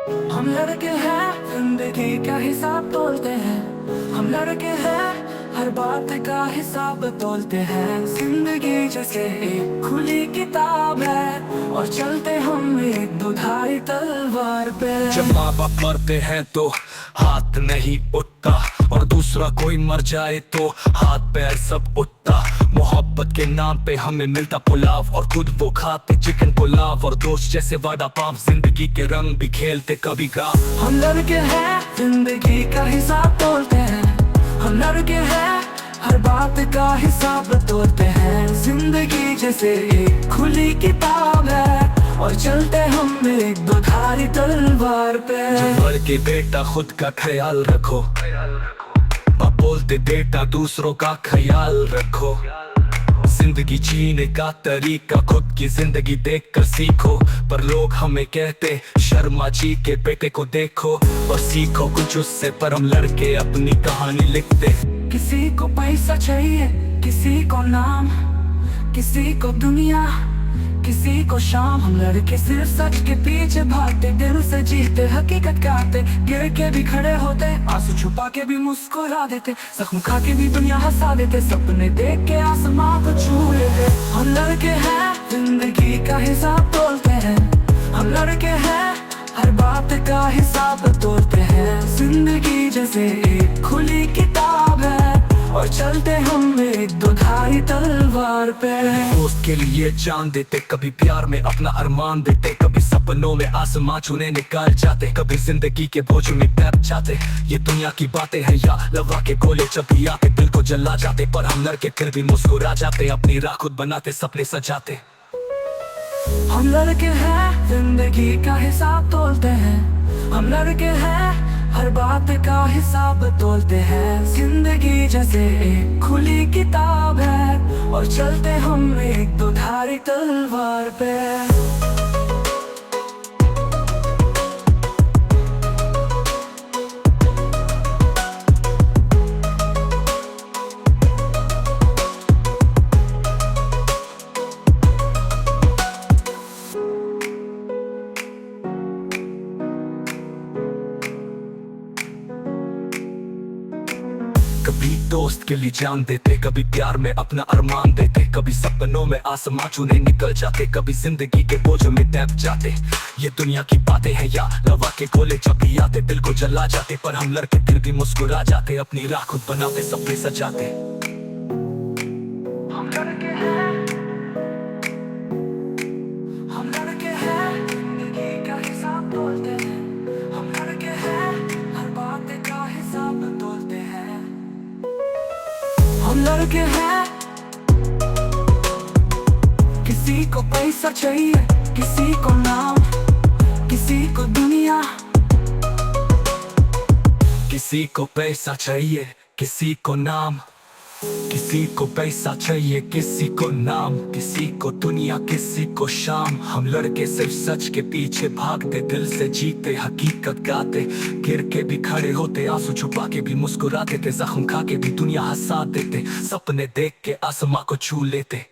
हम लड़के हैं, जिंदगी का हिसाब तोलते हैं। हम लड़के हैं, हर बात का हिसाब तोलते हैं। जिंदगी जैसे एक खुली किताब है और चलते हम एक दुधारी तलवार पे। जब माँ बाप मरते हैं तो हाथ नहीं उठता, और दूसरा कोई मर जाए तो हाथ पैर सब उठता। मोहब्बत के नाम पे हमें मिलता पुलाव, और खुद वो खाते चिकन पुलाव। और दोस्त जैसे वादा पाव, जिंदगी के रंग भी खेलते कभी का। हम लड़के हैं, जिंदगी का हिसाब तोलते हैं। हम लड़के हैं, हर बात का हिसाब तोलते हैं। जिंदगी जैसे एक खुली किताब है और चलते हम एक दुधारी तलवार पे। मर के बेटा खुद का ख्याल रखो, बाप बोलते बेटा दूसरों का ख्याल रखो। जिंदगी जीने का तरीका खुद की जिंदगी देखकर सीखो। पर लोग हमें कहते शर्मा जी के बेटे को देखो और सीखो कुछ उससे। पर हम लड़के अपनी कहानी लिखते। किसी को पैसा चाहिए, किसी को नाम, किसी को दुनिया, किसी को शाम। हम लड़के सिर्फ सच के पीछे भागते, दिल से जीते, हकीकत गाते। गिर के भी खड़े होते, आंसू छुपा के भी मुस्कुरा देते। जख्म खा के भी दुनिया हंसा देते, सपने देख के आसमां को छू लेते। हम लड़के हैं, जिंदगी का हिसाब तोलते हैं। हम लड़के हैं, हर बात का हिसाब तोलते हैं। जिंदगी जैसे एक खुली किताब है और चलते हम एक दुधारी तलवार पे। दोस्त के लिए जान देते, कभी प्यार में अपना अरमान देते। कभी सपनों में आसमां छूने निकाल जाते, कभी जिंदगी के बोझ में बैठ जाते। ये दुनिया की बातें हैं या लवा के गोले जब भी आते दिल को जला जाते। पर हम लड़के फिर भी मुस्कुरा जाते, अपनी राह खुद बनाते, सपने सजाते। हम लड़के हैं, जिंदगी का हिसाब तोलते हैं। हम लड़के हैं, हर बात का हिसाब तोलते हैं। जिंदगी जैसे एक खुली किताब है और चलते हम एक दुधारी तलवार पे। कभी दोस्त के लिए जान देते, कभी प्यार में अपना अरमान देते। कभी सपनों में आसमां छूने निकल जाते, कभी जिंदगी के बोझ में दब जाते। ये दुनिया की बातें हैं या लवा के गोले जब भी आते दिल को जला जाते। पर हम लड़के फिर भी मुस्कुरा जाते, अपनी राह खुद बनाते, सपने सजाते। हम लड़के हैं, हम लड़के हैं, जिंदगी का हिसाब तोलते हैं। हम लड़के हैं, हर बात का हिसाब तोलते हैं। हम लड़के हैं, किसी को पैसा चाहिए, किसी को नाम, किसी को दुनिया। किसी को पैसा चाहिए, किसी को नाम, किसी को पैसा चाहिए, किसी को नाम, किसी को दुनिया, किसी को शाम। हम लड़के सिर्फ सच के पीछे भागते, दिल से जीते, हकीकत गाते। गिर के भी खड़े होते, आंसू छुपा के भी मुस्कुरा देते। जख्म खा के भी दुनिया हंसा देते, सपने देख के आसमां को छू लेते।